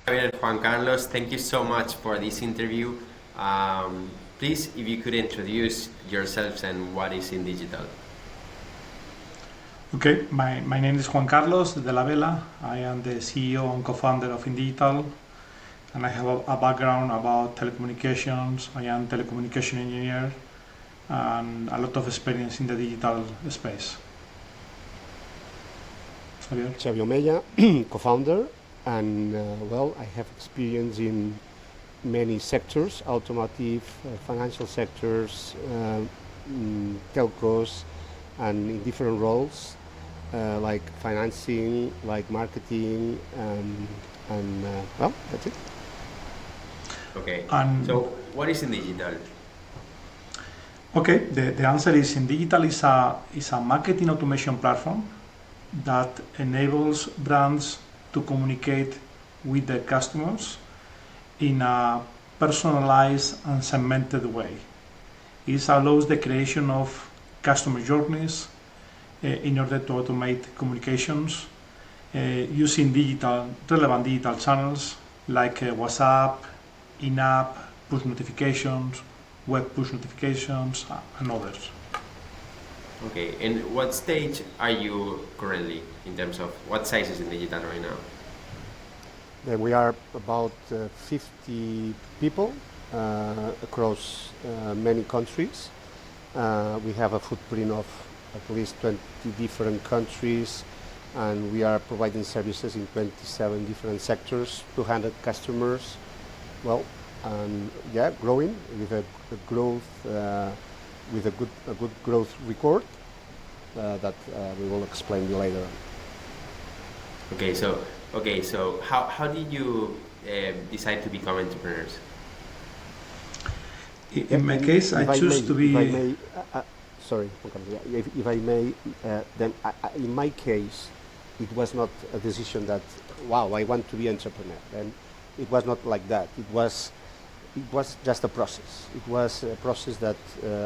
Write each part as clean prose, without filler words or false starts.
Javier and Juan Carlos, thank you so much for this interview. Please, if you could introduce yourselves and what is Indigitall. Okay, my name is Juan Carlos de la Vela. I am the CEO and co-founder of Indigitall, and I have a background about telecommunications. I am a telecommunication engineer and a lot of experience in the digital space. Xavier? Xavier Omella, co-founder, and I have experience in many sectors: automotive, financial sectors, telcos, and in different roles, like financing, like marketing, and that's it. Okay, so what is Indigitall? Okay, the answer is Indigitall is a marketing automation platform that enables brands to communicate with their customers in a personalized and segmented way. It allows the creation of customer journeys in order to automate communications using relevant digital channels like WhatsApp, in-app, push notifications, web push notifications, and others. Okay, and what stage are you currently in terms of what size is Indigitall right now? We are about 50 people across many countries. We have a footprint of at least 20 different countries, and we are providing services in 27 different sectors, 200 customers. Growing with a good growth record that we will explain later. Okay, so how did you decide to become entrepreneurs? In my case, I choose to be. If I may, then in my case, it was not a decision that, I want to be entrepreneur. And it was not like that. It was just a process. It was a process that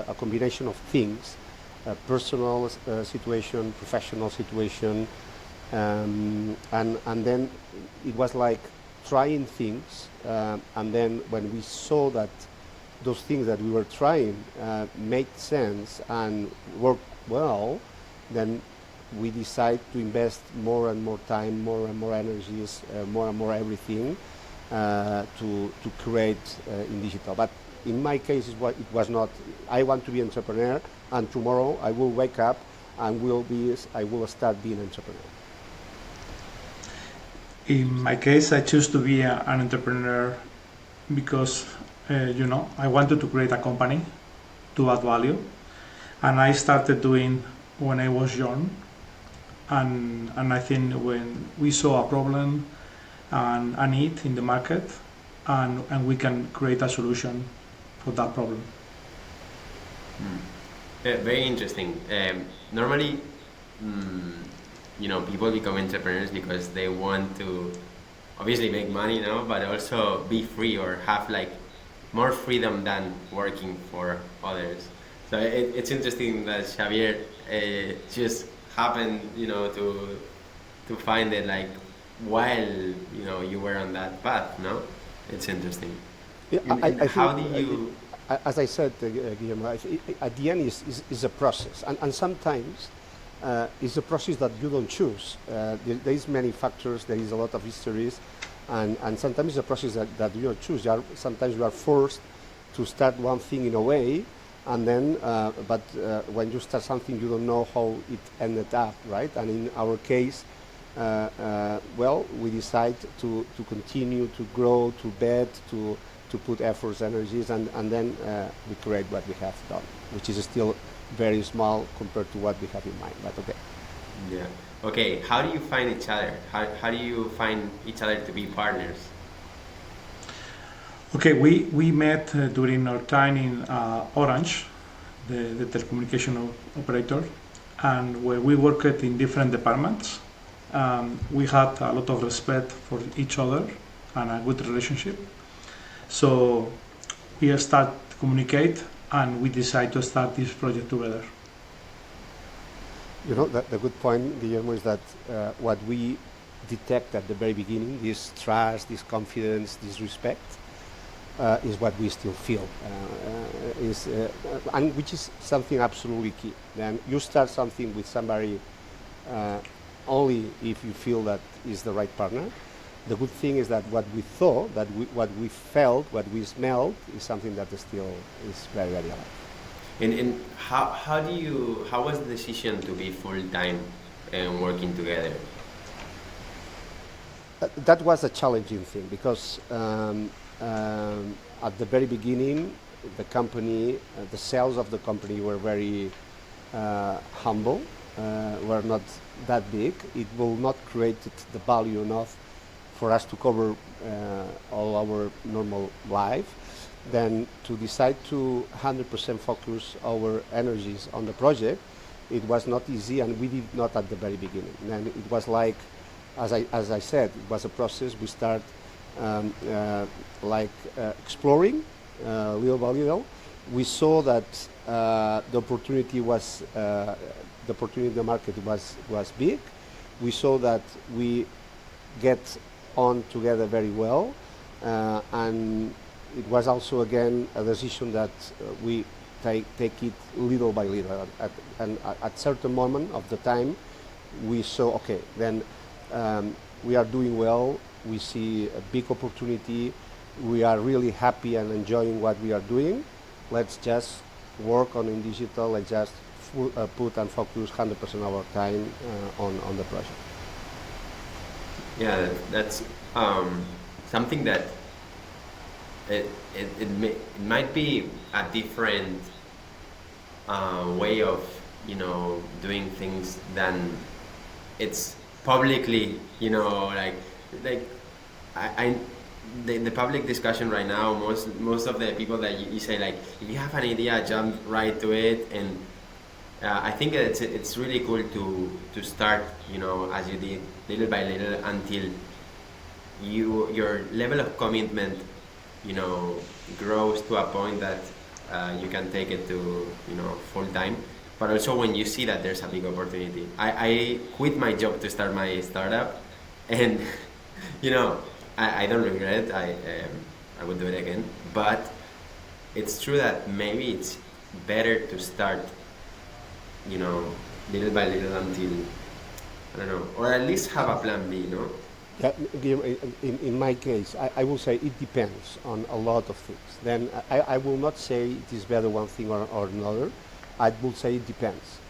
a combination of things, a personal situation, professional situation, and then it was like trying things, and then when we saw that those things that we were trying made sense and worked well, then we decided to invest more and more time, more and more energies, more and more everything to create Indigitall. But in my case, it was not. I want to be an entrepreneur, and tomorrow I will wake up and I will start being an entrepreneur. In my case, I choose to be an entrepreneur because I wanted to create a company to add value, and I started doing when I was young, and I think when we saw a problem and a need in the market, and we can create a solution for that problem. Very interesting. Normally, people become entrepreneurs because they want to obviously make money, but also be free or have like more freedom than working for others. So it's interesting that Xavier just happened, to find it like while you were on that path. No, it's interesting. Yeah, how do you? As I said, Guillermo, at the end is a process, and sometimes it's a process that you don't choose. There is many factors. There is a lot of histories, and sometimes it's a process that you don't choose. Sometimes you are forced to start one thing in a way, and then but when you start something, you don't know how it ended up, right? And in our case, we decide to continue to grow, to bet, to put efforts, energies, and then we create what we have done, which is still very small compared to what we have in mind, but okay. Yeah. Okay, how do you find each other? How do you find each other to be partners? Okay, we met during our time in Orange, the telecommunication operator, and where we worked in different departments. We had a lot of respect for each other and a good relationship. So we start to communicate, and we decide to start this project together. The good point, Guillermo, is that what we detect at the very beginning, this trust, this confidence, this respect, is what we still feel, and which is something absolutely key. Then you start something with somebody only if you feel that is the right partner. The good thing is that what we thought, what we felt, what we smelled, is something that still is very, very alive. And how was the decision to be full time and working together? That was a challenging thing because at the very beginning, the company, the sales of the company were very humble, were not that big. It will not create the value enough for us to cover all our normal life. Then to decide to 100% focus our energies on the project, it was not easy, and we did not at the very beginning. And it was like, as I said, it was a process. We start exploring little by little. We saw that the opportunity in the market was big. We saw that we get on together very well, and it was also again a decision that we take it little by little. At certain moment of the time, we saw, okay, then we are doing well. We see a big opportunity. We are really happy and enjoying what we are doing. Let's just work on Indigitall. Let's just put and focus 100% of our time on the project. Yeah, that's something that it might be a different way of doing things than it's publicly, the public discussion right now, most of the people that you say, like, if you have an idea, jump right to it. And I think it's really cool to start, as you did, little by little, until your level of commitment, grows to a point that you can take it to, full time. But also when you see that there's a big opportunity. I quit my job to start my startup, and I don't regret it. I would do it again. But it's true that maybe it's better to start, little by little until, I don't know, or at least have a plan B, Yeah, in my case, I will say it depends on a lot of things. Then I will not say it is better one thing or another. I will say it depends.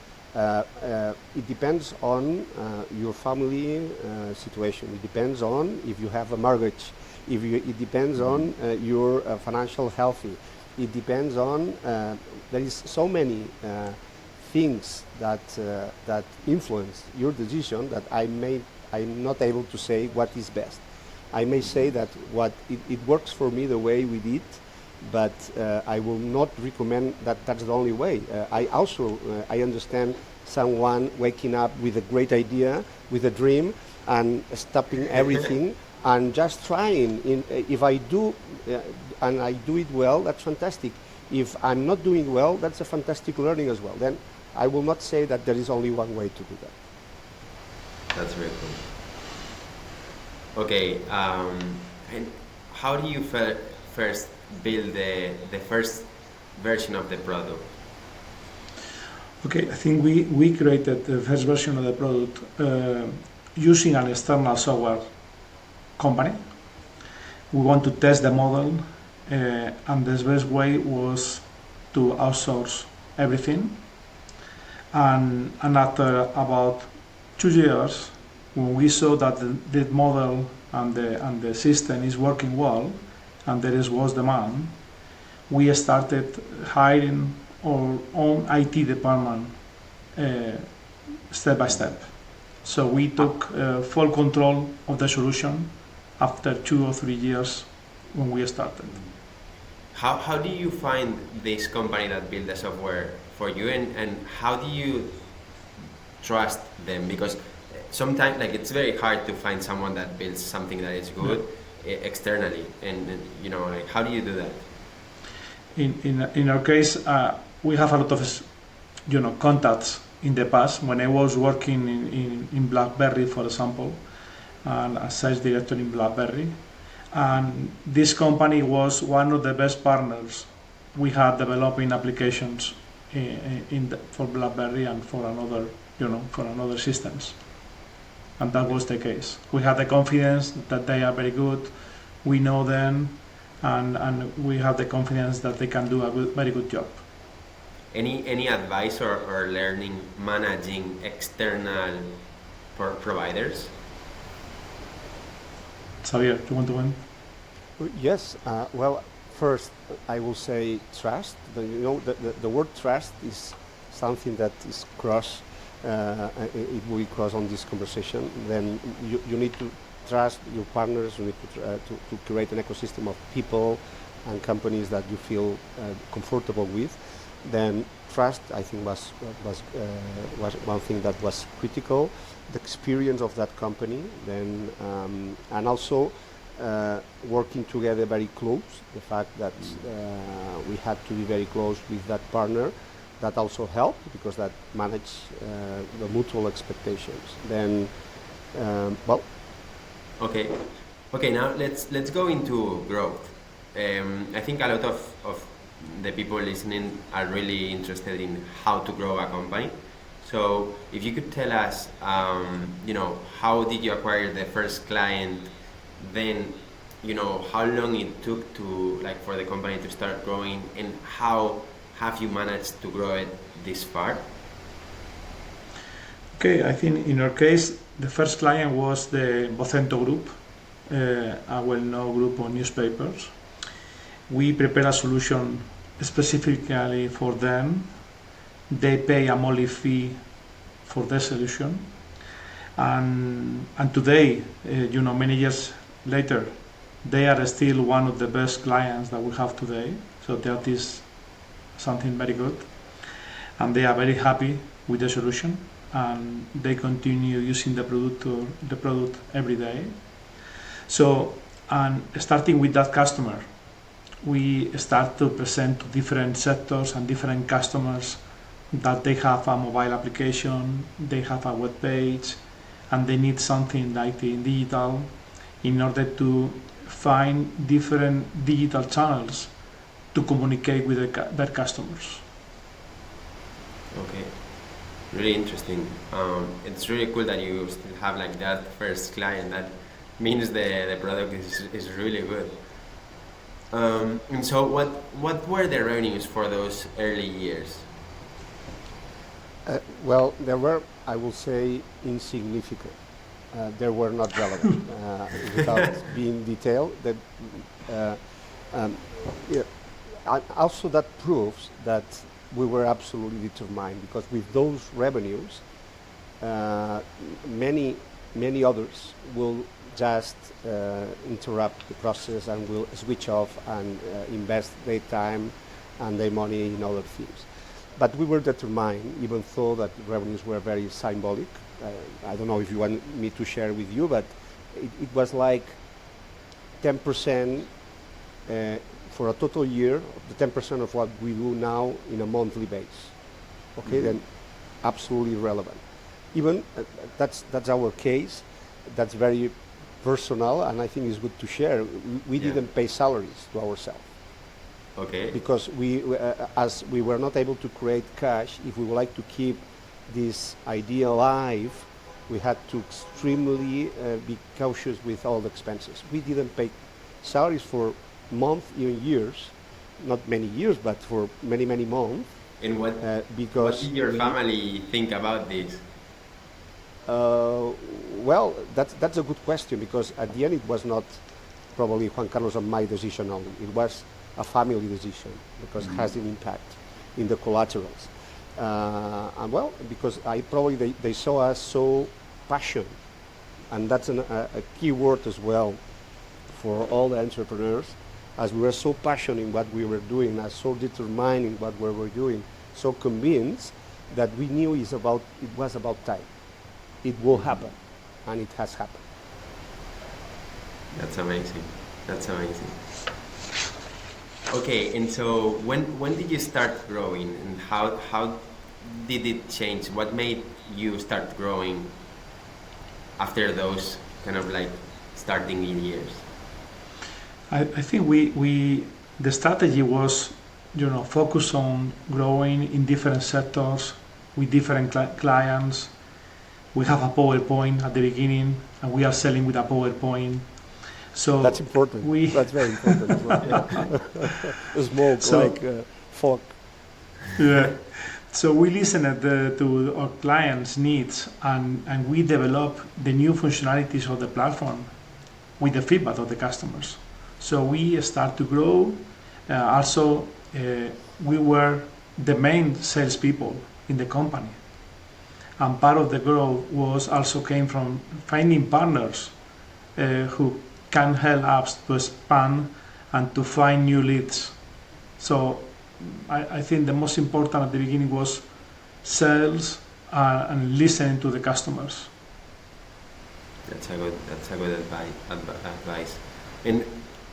It depends on your family situation. It depends on if you have a mortgage. It depends on your financial healthy. It depends on there is so many things that influence your decision that I'm not able to say what is best. I may say that it works for me the way we did, but I will not recommend that that's the only way. I understand someone waking up with a great idea, with a dream, and stopping everything and just trying. If I do and I do it well, that's fantastic. If I'm not doing well, that's a fantastic learning as well. Then I will not say that there is only one way to do that. That's very cool. Okay, and how do you first build the first version of the product? Okay, I think we created the first version of the product using an external software company. We want to test the model, and the best way was to outsource everything. And after about 2 years, when we saw that the model and the system is working well, and there was demand, we started hiring our own IT department step by step. So we took full control of the solution after 2 or 3 years when we started. How do you find this company that built the software for you, and how do you trust them? Because sometimes it's very hard to find someone that builds something that is good externally, and how do you do that? In our case, we have a lot of contacts in the past. When I was working in BlackBerry, for example, and a sales director in BlackBerry. And this company was one of the best partners we had developing applications for BlackBerry and for another systems. And that was the case. We had the confidence that they are very good, we know them, and we have the confidence that they can do a very good job. Any advice or learning managing external providers? Xavier, you want to win? Yes. Well, first I will say trust. The word trust is something that is cross. It will be cross on this conversation. Then you need to trust your partners. You need to create an ecosystem of people and companies that you feel comfortable with. Then trust, I think, was one thing that was critical. The experience of that company, then and also working together very close. The fact that we had to be very close with that partner, that also helped because that managed the mutual expectations. Then, well. Okay. Now let's go into growth. I think a lot of the people listening are really interested in how to grow a company. So if you could tell us, how did you acquire the first client? Then, how long it took for the company to start growing, and how have you managed to grow it this far? Okay, I think in our case, the first client was the Vocento Group, a well-known group of newspapers. We prepare a solution specifically for them. They pay a monthly fee for the solution, and today, many years later, they are still one of the best clients that we have today. So that is something very good, and they are very happy with the solution, and they continue using the product every day. So, and starting with that customer, we start to present to different sectors and different customers that they have a mobile application, they have a web page, and they need something like the Indigitall in order to find different digital channels to communicate with their customers. Okay, really interesting. It's really cool that you still have that first client. That means the product is really good. And so what were the revenues for those early years? Well, there were, I will say, insignificant. They were not relevant. Without being detailed, also that proves that we were absolutely determined, because with those revenues, many others will just interrupt the process and will switch off and invest their time and their money in other things. But we were determined, even though that revenues were very symbolic. I don't know if you want me to share with you, but it was like 10% for a total year, the 10% of what we do now in a monthly base. Okay, then absolutely relevant. Even that's our case. That's very personal, and I think it's good to share. We didn't pay salaries to ourselves. Okay. Because as we were not able to create cash, if we would like to keep this idea alive, we had to extremely be cautious with all the expenses. We didn't pay salaries for months, even years, not many years, but for many months. And what did your family think about this? Well, that's a good question, because at the end it was not probably Juan Carlos and my decision only. It was a family decision, because it has an impact in the collaterals. And well, because they saw us so passionate, and that's a key word as well for all the entrepreneurs, as we were so passionate in what we were doing, as so determined in what we were doing, so convinced that we knew it was about time. It will happen, and it has happened. That's amazing. That's amazing. Okay, and so when did you start growing, and how did it change? What made you start growing after those kind of like starting in years? I think the strategy was, focus on growing in different sectors with different clients. We have a PowerPoint at the beginning, and we are selling with a PowerPoint. So That's important. That's very important as well. Yeah. Smoke like fog. Yeah. So we listened to our clients' needs, and we develop the new functionalities of the platform with the feedback of the customers. So we start to grow. Also, we were the main salespeople in the company. And part of the growth was also came from finding partners who can help us to expand and to find new leads. So I think the most important at the beginning was sales and listening to the customers. That's a good advice. And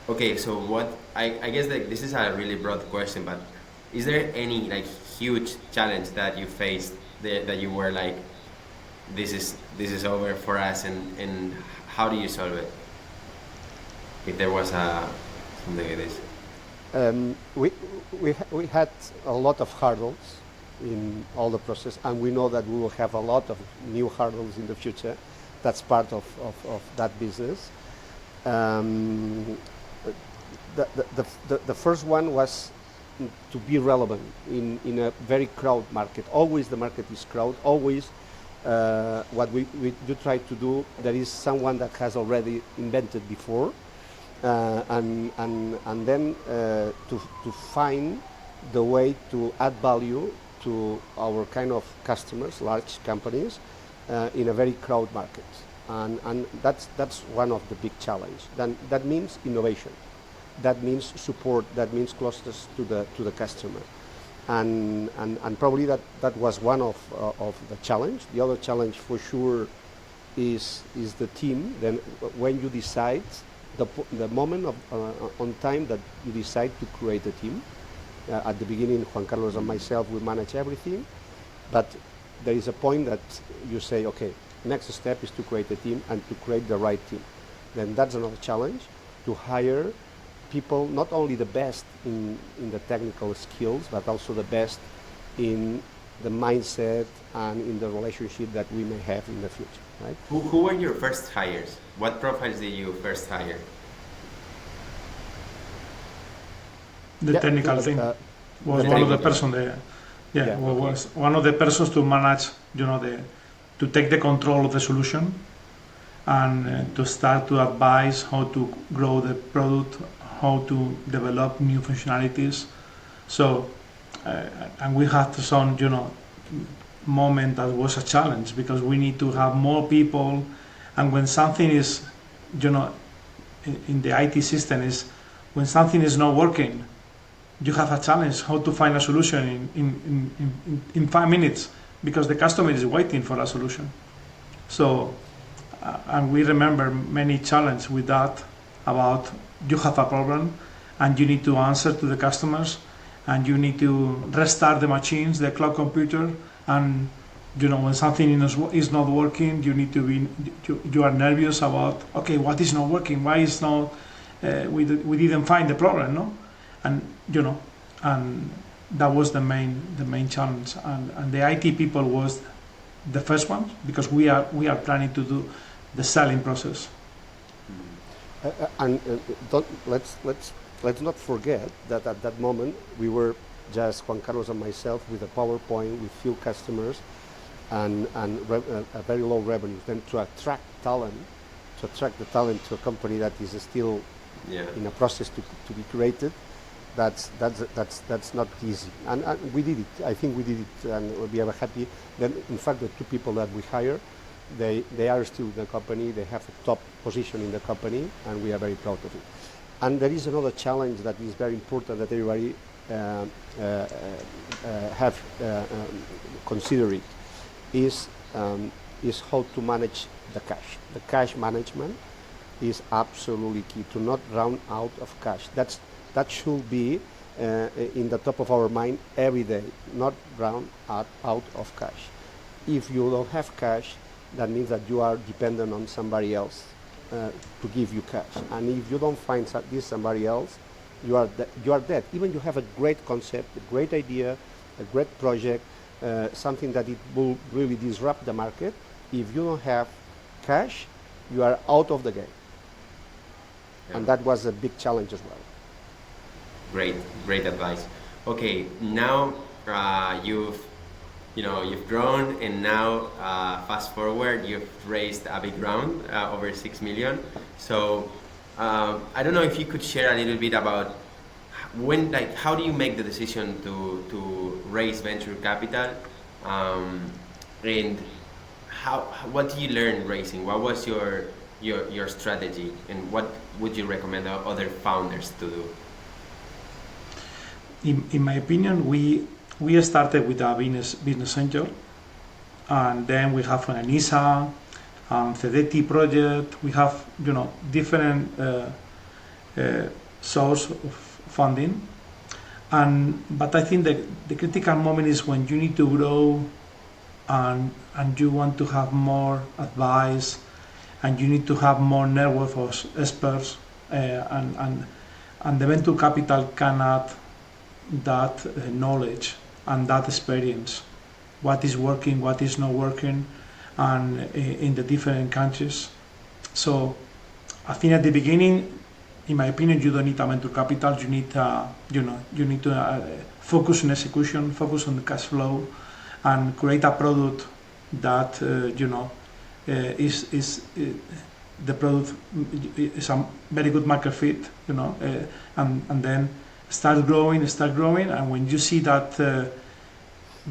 okay, so what I guess like this is a really broad question, but is there any like huge challenge that you faced that you were like, this is over for us, and how do you solve it? If there was something like this. We had a lot of hurdles in all the process, and we know that we will have a lot of new hurdles in the future. That's part of that business. The first one was to be relevant in a very crowded market. Always the market is crowded. Always what we do try to do, there is someone that has already invented before, and then to find the way to add value to our kind of customers, large companies, in a very crowded market, and that's one of the big challenge. Then that means innovation, that means support, that means closeness to the customer, and probably that was one of the challenge. The other challenge for sure is the team. Then when you decide the moment on time that you decide to create a team. At the beginning, Juan Carlos and myself, we manage everything, but there is a point that you say, okay, next step is to create a team and to create the right team. Then that's another challenge, to hire people, not only the best in the technical skills, but also the best in the mindset and in the relationship that we may have in the future. Right? Who were your first hires? What profiles did you first hire? The technical team was one of the person there. Was one of the persons to manage, to take the control of the solution, and to start to advise how to grow the product, how to develop new functionalities. So, and we had some, moment that was a challenge, because we need to have more people, and when something is, in the IT system is, when something is not working, you have a challenge how to find a solution in 5 minutes, because the customer is waiting for a solution. So, and we remember many challenges with that, about you have a problem and you need to answer to the customers, and you need to restart the machines, the cloud computer, and when something is not working, you need to be, you are nervous about, okay, what is not working? Why is not, we didn't find the problem, no? And and that was the main challenge, and the IT people was the first one, because we are planning to do the selling process. Let's not forget that at that moment we were just Juan Carlos and myself with a PowerPoint with few customers and a very low revenue. Then to attract the talent to a company that is still in a process to be created, that's not easy. And we did it. I think we did it, and we are happy. Then, in fact, the two people that we hire, they are still in the company. They have a top position in the company, and we are very proud of it. And there is another challenge that is very important that everybody have considered it, is how to manage the cash. The cash management is absolutely key, to not run out of cash. That should be in the top of our mind every day, not run out of cash. If you don't have cash, that means that you are dependent on somebody else to give you cash. And if you don't find this somebody else, you are dead. Even you have a great concept, a great idea, a great project, something that it will really disrupt the market. If you don't have cash, you are out of the game. Yeah. And that was a big challenge as well. Great advice. Okay, now you've grown, and now fast forward, you've raised a big round, over 6 million. So I don't know if you could share a little bit about how do you make the decision to raise venture capital, and what do you learn raising? What was your strategy, and what would you recommend other founders to do? In my opinion, we started with a business angel, and then we have an ESA, CDT project. We have different source of funding, but I think that the critical moment is when you need to grow, and you want to have more advice, and you need to have more network of experts, and the venture capital can add that knowledge and that experience, what is working, what is not working, and in the different countries. So I think at the beginning, in my opinion, you don't need a venture capital. You need you need to focus on execution, focus on the cash flow, and create a product that is the product is a very good market fit, and then start growing, and when you see that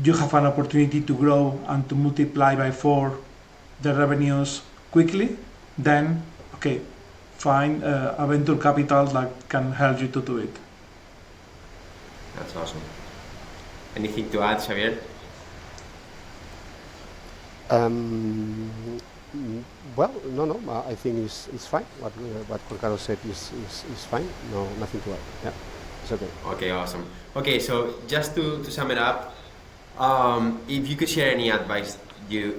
you have an opportunity to grow and to multiply by 4 the revenues quickly, then okay, find a venture capital that can help you to do it. That's awesome. Anything to add, Xavier? Well, no, I think it's fine. What Juan Carlos said is fine. No, nothing to add. Yeah. Okay. Okay, awesome. Okay, so just to sum it up, if you could share any advice you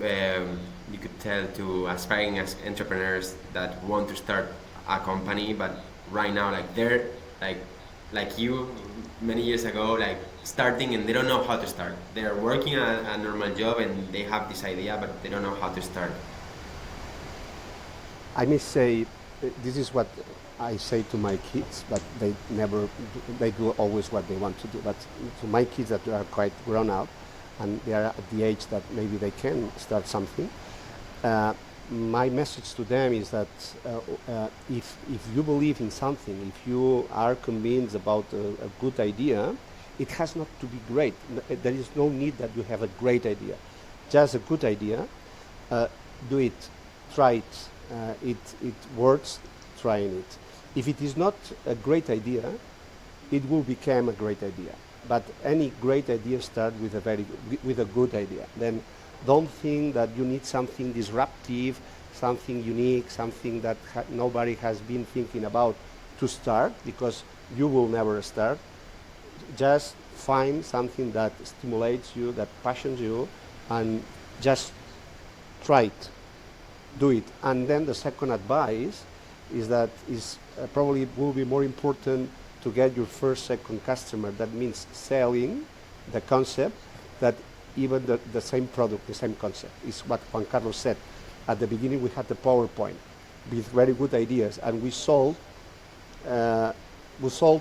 could tell to aspiring entrepreneurs that want to start a company, but right now they're like you many years ago, starting, and they don't know how to start. They're working a normal job and they have this idea, but they don't know how to start. I may say this is what I say to my kids, but they do always what they want to do. But to my kids that are quite grown up, and they are at the age that maybe they can start something, my message to them is that if you believe in something, if you are convinced about a good idea, it has not to be great. There is no need that you have a great idea. Just a good idea, do it, try it. It works, trying it. If it is not a great idea, it will become a great idea. But any great idea starts with a good idea. Then don't think that you need something disruptive, something unique, something that nobody has been thinking about to start, because you will never start. Just find something that stimulates you, that passions you, and just try it. Do it. And then the second advice is that probably will be more important to get your first, second customer. That means selling the concept, that even the same product, the same concept, is what Juan Carlos said. At the beginning, we had the PowerPoint with very good ideas, and we sold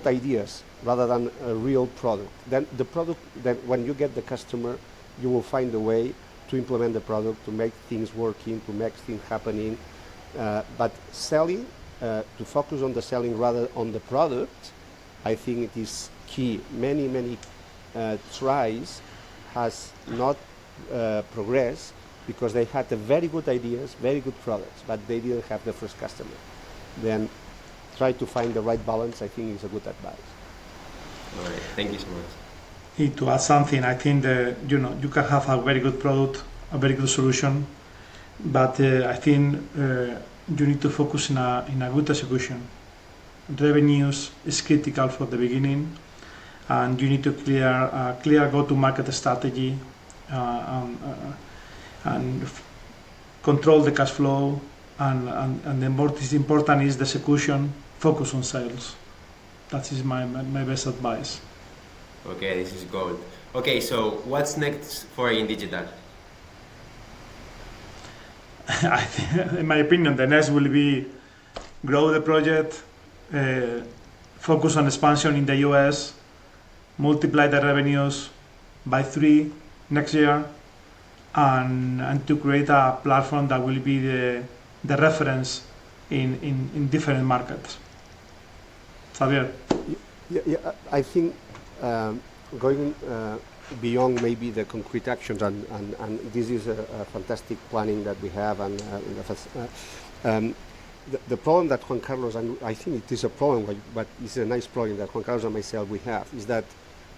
ideas rather than a real product. Then the product, then when you get the customer, you will find a way to implement the product, to make things working, to make things happening. But selling, to focus on the selling rather on the product, I think it is key. Many tries has not progressed because they had very good ideas, very good products, but they didn't have the first customer. Then try to find the right balance, I think, is a good advice. All right, thank you so much. To add something, I think that you can have a very good product, a very good solution, but I think you need to focus in a good execution. Revenues is critical for the beginning, and you need to clear go-to-market strategy, and control the cash flow, and the most important is the execution, focus on sales. That is my best advice. Okay, this is gold. Okay, so what's next for Indigitall? I think, in my opinion, the next will be grow the project, focus on expansion in the US, multiply the revenues by 3 next year, and to create a platform that will be the reference in different markets. Xavier. Yeah, I think going beyond maybe the concrete actions, and this is a fantastic planning that we have, and the problem that Juan Carlos, and I think it is a problem, but it's a nice problem that Juan Carlos and myself we have, is that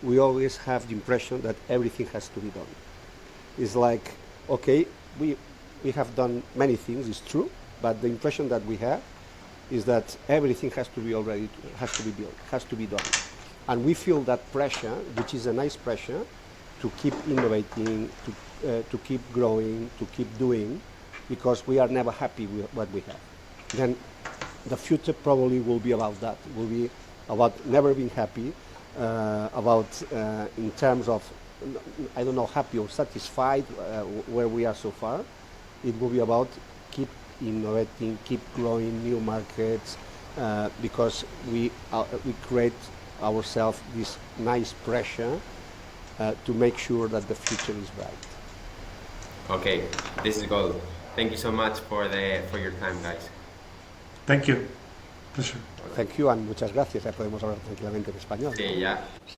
we always have the impression that everything has to be done. It's like, okay, we have done many things, it's true, but the impression that we have is that everything has to be built, has to be done. And we feel that pressure, which is a nice pressure, to keep innovating, to keep growing, to keep doing, because we are never happy with what we have. Then the future probably will be about that. It will be about never being happy, about in terms of, I don't know, happy or satisfied where we are so far. It will be about keep innovating, keep growing new markets, because we create ourselves this nice pressure to make sure that the future is bright. Okay, this is gold. Thank you so much for your time, guys. Thank you. Pleasure. Thank you and muchas gracias. Ya podemos hablar tranquilamente en español. Sí, ya.